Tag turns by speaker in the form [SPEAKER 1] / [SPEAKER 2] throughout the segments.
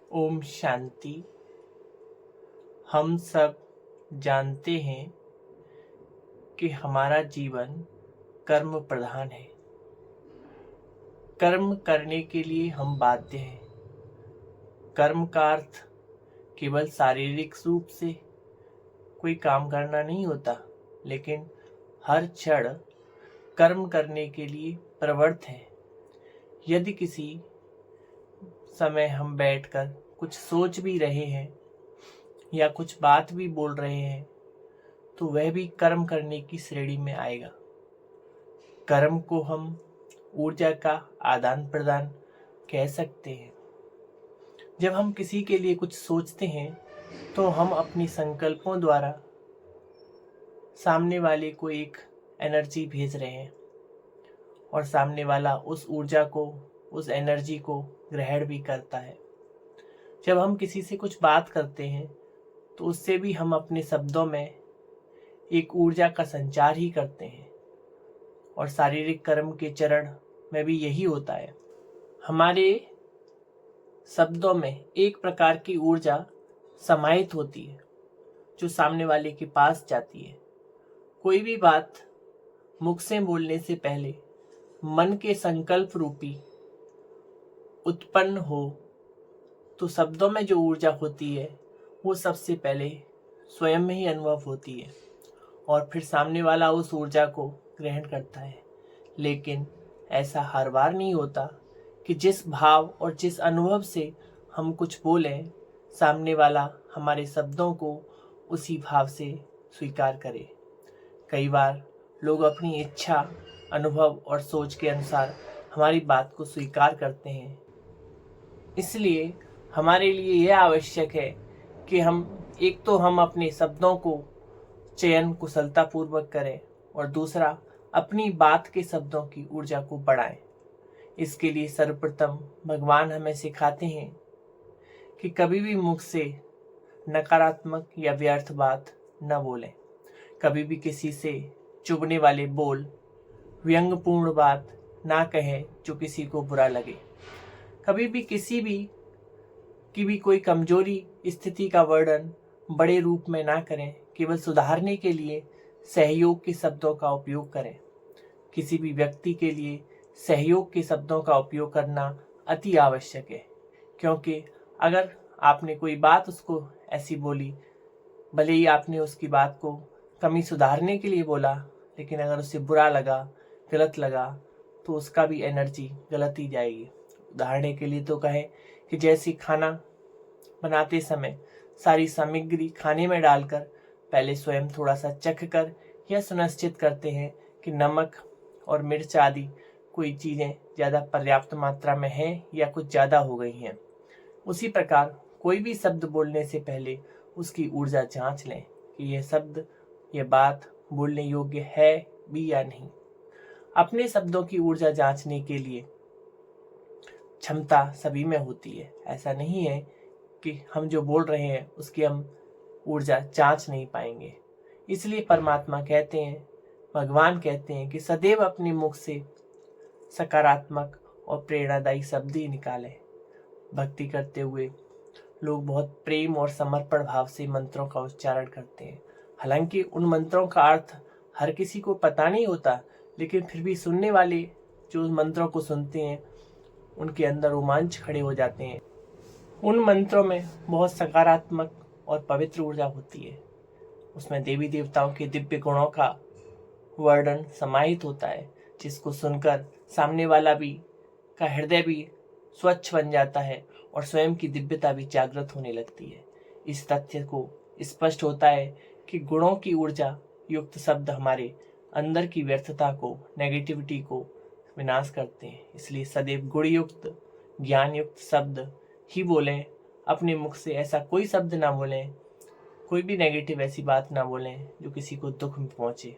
[SPEAKER 1] ओम शांति। हम सब जानते हैं कि हमारा जीवन कर्म प्रधान है। कर्म करने के लिए हम बाध्य हैं। कर्म का अर्थ केवल शारीरिक रूप से कोई काम करना नहीं होता, लेकिन हर क्षण कर्म करने के लिए प्रवृत्त है। यदि किसी समय हम बैठकर कुछ सोच भी रहे हैं या कुछ बात भी बोल रहे हैं, तो वह भी कर्म करने की श्रेणी में आएगा। कर्म को हम ऊर्जा का आदान प्रदान कह सकते हैं। जब हम किसी के लिए कुछ सोचते हैं तो हम अपनी संकल्पों द्वारा सामने वाले को एक एनर्जी भेज रहे हैं और सामने वाला उस ऊर्जा को, उस एनर्जी को ग्रहण भी करता है। जब हम किसी से कुछ बात करते हैं तो उससे भी हम अपने शब्दों में एक ऊर्जा का संचार ही करते हैं, और शारीरिक कर्म के चरण में भी यही होता है। हमारे शब्दों में एक प्रकार की ऊर्जा समाहित होती है जो सामने वाले के पास जाती है। कोई भी बात मुख से बोलने से पहले मन के संकल्प रूपी उत्पन्न हो तो शब्दों में जो ऊर्जा होती है वो सबसे पहले स्वयं में ही अनुभव होती है और फिर सामने वाला उस ऊर्जा को ग्रहण करता है। लेकिन ऐसा हर बार नहीं होता कि जिस भाव और जिस अनुभव से हम कुछ बोलें, सामने वाला हमारे शब्दों को उसी भाव से स्वीकार करे। कई बार लोग अपनी इच्छा, अनुभव और सोच के अनुसार हमारी बात को स्वीकार करते हैं। इसलिए हमारे लिए यह आवश्यक है कि हम अपने शब्दों को चयन कुशलतापूर्वक करें और दूसरा अपनी बात के शब्दों की ऊर्जा को बढ़ाएं। इसके लिए सर्वप्रथम भगवान हमें सिखाते हैं कि कभी भी मुख से नकारात्मक या व्यर्थ बात न बोलें। कभी भी किसी से चुभने वाले बोल, व्यंग्यपूर्ण बात ना कहें जो किसी को बुरा लगे। कभी भी किसी की कोई कमजोरी स्थिति का वर्णन बड़े रूप में ना करें। केवल सुधारने के लिए सहयोग के शब्दों का उपयोग करें। किसी भी व्यक्ति के लिए सहयोग के शब्दों का उपयोग करना अति आवश्यक है, क्योंकि अगर आपने कोई बात उसको ऐसी बोली, भले ही आपने उसकी बात को कमी सुधारने के लिए बोला, लेकिन अगर उसे बुरा लगा, गलत लगा, तो उसका भी एनर्जी गलत ही जाएगी। उदाहरण के लिए तो कहें कि जैसे खाना बनाते समय सारी सामग्री खाने में डालकर पहले स्वयं थोड़ा सा चख कर यह सुनिश्चित करते हैं कि नमक और मिर्च आदि कोई चीज़ें ज़्यादा पर्याप्त मात्रा में हैं या कुछ ज़्यादा हो गई हैं, उसी प्रकार कोई भी शब्द बोलने से पहले उसकी ऊर्जा जांच लें कि यह शब्द, यह बात बोलने योग्य है भी या नहीं। अपने शब्दों की ऊर्जा जांचने के लिए क्षमता सभी में होती है। ऐसा नहीं है कि हम जो बोल रहे हैं उसकी हम ऊर्जा जांच नहीं पाएंगे। इसलिए परमात्मा कहते हैं, भगवान कहते हैं कि सदैव अपने मुख से सकारात्मक और प्रेरणादायी शब्द ही निकालें। भक्ति करते हुए लोग बहुत प्रेम और समर्पण भाव से मंत्रों का उच्चारण करते हैं। हालांकि उन मंत्रों का अर्थ हर किसी को पता नहीं होता, लेकिन फिर भी सुनने वाले जो उन मंत्रों को सुनते हैं उनके अंदर रोमांच खड़े हो जाते हैं। उन मंत्रों में बहुत सकारात्मक और पवित्र ऊर्जा होती है। उसमें देवी देवताओं के दिव्य गुणों का वर्णन समाहित होता है, जिसको सुनकर सामने वाला भी का हृदय भी स्वच्छ बन जाता है और स्वयं की दिव्यता भी जागृत होने लगती है। इस तथ्य को स्पष्ट होता है कि गुणों की ऊर्जा युक्त शब्द हमारे अंदर की व्यर्थता को, नेगेटिविटी को विनाश करते हैं। इसलिए सदैव गुण युक्त, ज्ञान युक्त शब्द ही बोलें। अपने मुख से ऐसा कोई शब्द ना बोलें, कोई भी नेगेटिव ऐसी बात ना बोलें जो किसी को दुख में पहुंचे।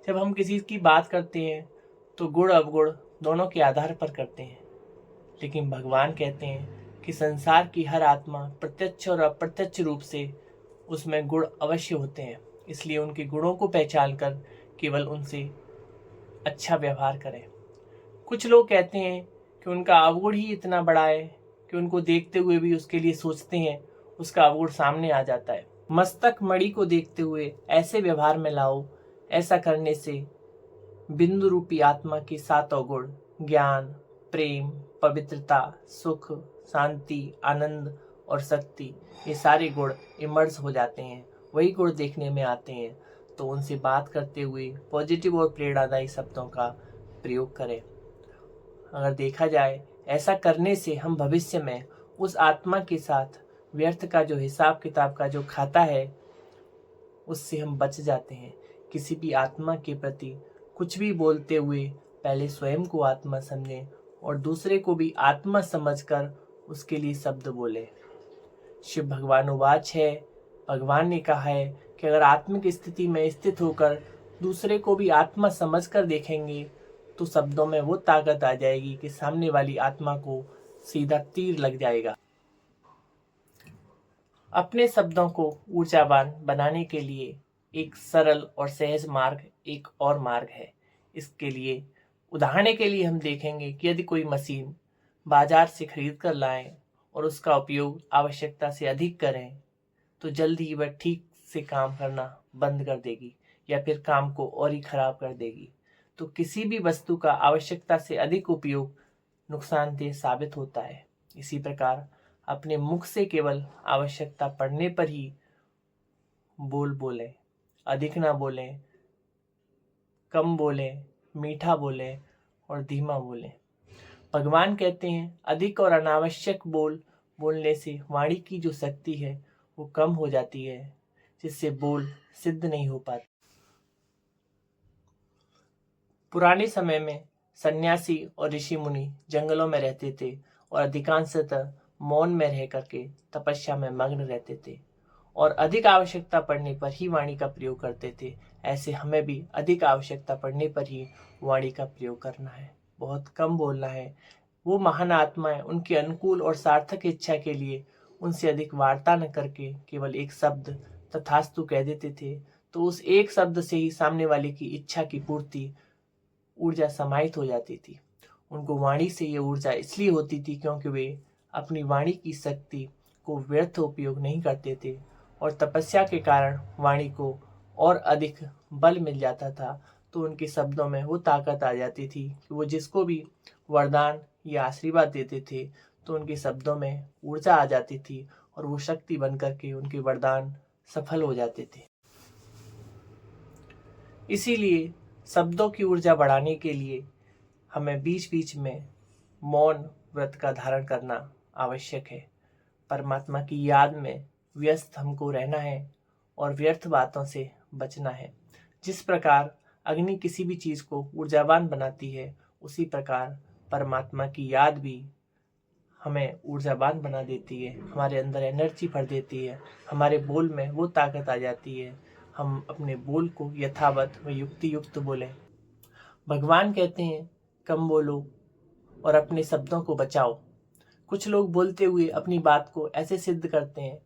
[SPEAKER 1] जब हम किसी की बात करते हैं तो गुण अवगुण दोनों के आधार पर करते हैं, लेकिन भगवान कहते हैं कि संसार की हर आत्मा प्रत्यक्ष और अप्रत्यक्ष रूप से उसमें गुण अवश्य होते हैं। इसलिए उनके गुणों को पहचान कर केवल उनसे अच्छा व्यवहार करें। कुछ लोग कहते हैं कि उनका अवगुण ही इतना बड़ा है कि उनको देखते हुए भी उसके लिए सोचते हैं, उसका अवगुण सामने आ जाता है। मस्तक मणि को देखते हुए ऐसे व्यवहार में लाओ, ऐसा करने से बिंदु रूपी आत्मा की सातों गुण ज्ञान, प्रेम, पवित्रता, सुख, शांति, आनंद और शक्ति, ये सारे गुण इमर्ज हो जाते हैं, वही गुण देखने में आते हैं। तो उनसे बात करते हुए पॉजिटिव और प्रेरणादायी शब्दों का प्रयोग करें। अगर देखा जाए, ऐसा करने से हम भविष्य में उस आत्मा के साथ व्यर्थ का जो हिसाब किताब का जो खाता है, उससे हम बच जाते हैं। किसी भी आत्मा के प्रति कुछ भी बोलते हुए पहले स्वयं को आत्मा समझें और दूसरे को भी आत्मा समझकर उसके लिए शब्द बोले। शिव भगवान उवाच है, भगवान ने कहा है कि अगर आत्मिक स्थिति में स्थित होकर दूसरे को भी आत्मा समझकर देखेंगे तो शब्दों में वो ताकत आ जाएगी कि सामने वाली आत्मा को सीधा तीर लग जाएगा। अपने शब्दों को ऊर्जावान बनाने के लिए एक सरल और सहज मार्ग एक और मार्ग है। इसके लिए उदाहरण के लिए हम देखेंगे कि यदि कोई मशीन बाजार से खरीद कर लाएं और उसका उपयोग आवश्यकता से अधिक करें तो जल्द ही वह ठीक से काम करना बंद कर देगी या फिर काम को और ही खराब कर देगी। तो किसी भी वस्तु का आवश्यकता से अधिक उपयोग नुकसानदेह साबित होता है। इसी प्रकार अपने मुख से केवल आवश्यकता पड़ने पर ही बोलें, अधिक ना बोलें, कम बोलें, मीठा बोलें और धीमा बोलें। भगवान कहते हैं, अधिक और अनावश्यक बोलने से वाणी की जो शक्ति है वो कम हो जाती है, जिससे बोल सिद्ध नहीं हो पाते। पुराने समय में सन्यासी और ऋषि मुनि जंगलों में रहते थे और अधिकांशतः मौन में रह करके तपस्या में मग्न रहते थे और अधिक आवश्यकता पड़ने पर ही वाणी का प्रयोग करते थे। ऐसे हमें भी अधिक आवश्यकता पड़ने पर ही वाणी का प्रयोग करना है, बहुत कम बोलना है। वो महान आत्माएं उनके अनुकूल और सार्थक इच्छा के लिए उनसे अधिक वार्ता न करके केवल एक शब्द तथास्तु कह देते थे, तो उस एक शब्द से ही सामने वाले की इच्छा की पूर्ति ऊर्जा समाहित हो जाती थी। उनको वाणी से ये ऊर्जा इसलिए होती थी क्योंकि वे अपनी वाणी की शक्ति को व्यर्थ उपयोग नहीं करते थे और तपस्या के कारण वाणी को और अधिक बल मिल जाता था। तो उनके शब्दों में वो ताकत आ जाती थी कि वो जिसको भी वरदान या आशीर्वाद देते थे तो उनके शब्दों में ऊर्जा आ जाती थी और वो शक्ति बन करके उनके वरदान सफल हो जाते थे। इसीलिए शब्दों की ऊर्जा बढ़ाने के लिए हमें बीच बीच में मौन व्रत का धारण करना आवश्यक है। परमात्मा की याद में व्यस्त हमको रहना है और व्यर्थ बातों से बचना है। जिस प्रकार अग्नि किसी भी चीज को ऊर्जावान बनाती है, उसी प्रकार परमात्मा की याद भी हमें ऊर्जावान बना देती है, हमारे अंदर एनर्जी भर देती है, हमारे बोल में वो ताकत आ जाती है। हम अपने बोल को यथावत व युक्ति युक्त बोलें। भगवान कहते हैं, कम बोलो और अपने शब्दों को बचाओ। कुछ लोग बोलते हुए अपनी बात को ऐसे सिद्ध करते हैं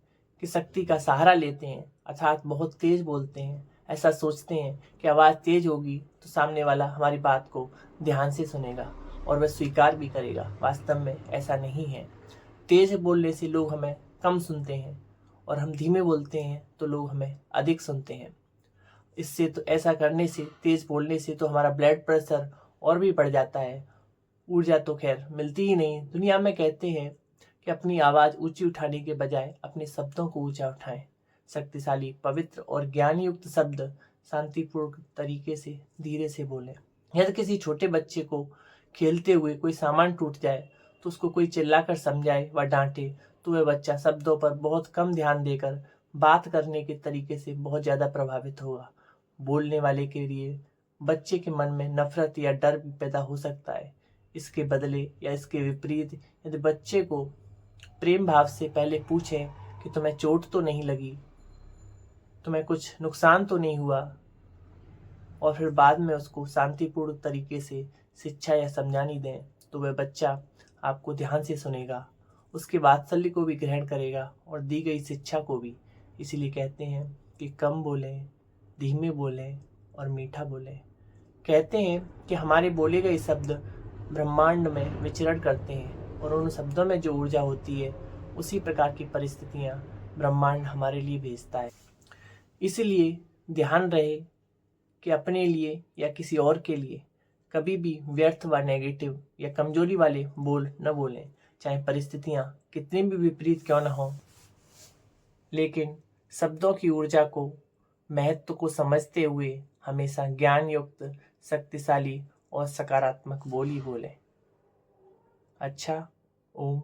[SPEAKER 1] कि शक्ति का सहारा लेते हैं, अर्थात बहुत तेज बोलते हैं। ऐसा सोचते हैं कि आवाज़ तेज होगी तो सामने वाला हमारी बात को ध्यान से सुनेगा और वह स्वीकार भी करेगा। वास्तव में ऐसा नहीं है। तेज बोलने से लोग हमें कम सुनते हैं और हम धीमे बोलते हैं तो लोग हमें अधिक सुनते हैं। इससे तो ऐसा करने से, तेज बोलने से तो हमारा ब्लड प्रेशर और भी बढ़ जाता है, ऊर्जा तो खैर मिलती ही नहीं। दुनिया में कहते हैं कि अपनी आवाज़ ऊंची उठाने के बजाय अपने शब्दों को ऊंचा उठाएं। शक्तिशाली, पवित्र और ज्ञान युक्त शब्द शांतिपूर्ण तरीके से धीरे से बोलें। यदि किसी छोटे बच्चे को खेलते हुए कोई सामान टूट जाए तो उसको कोई चिल्लाकर समझाए व डांटे तो वह बच्चा शब्दों पर बहुत कम ध्यान देकर बात करने के तरीके से बहुत ज़्यादा प्रभावित होगा। बोलने वाले के लिए बच्चे के मन में नफरत या डर भी पैदा हो सकता है। इसके बदले या इसके विपरीत यदि बच्चे को प्रेम भाव से पहले पूछें कि तुम्हें चोट तो नहीं लगी, तुम्हें कुछ नुकसान तो नहीं हुआ, और फिर बाद में उसको शांतिपूर्ण तरीके से शिक्षा या समझानी दें, तो वह बच्चा आपको ध्यान से सुनेगा, उसके वात्सल्य को भी ग्रहण करेगा और दी गई शिक्षा को भी। इसीलिए कहते हैं कि कम बोलें, धीमे बोलें और मीठा बोलें। कहते हैं कि हमारे बोले गए शब्द ब्रह्मांड में विचरण करते हैं और उन शब्दों में जो ऊर्जा होती है उसी प्रकार की परिस्थितियाँ ब्रह्मांड हमारे लिए भेजता है। इसलिए ध्यान रहे कि अपने लिए या किसी और के लिए कभी भी व्यर्थ व नेगेटिव या कमजोरी वाले बोल न बोलें, चाहे परिस्थितियाँ कितनी भी विपरीत क्यों न हो। लेकिन शब्दों की ऊर्जा को, महत्व को समझते हुए हमेशा ज्ञान युक्त, शक्तिशाली और सकारात्मक बोल ही बोलें। अच्छा, ओम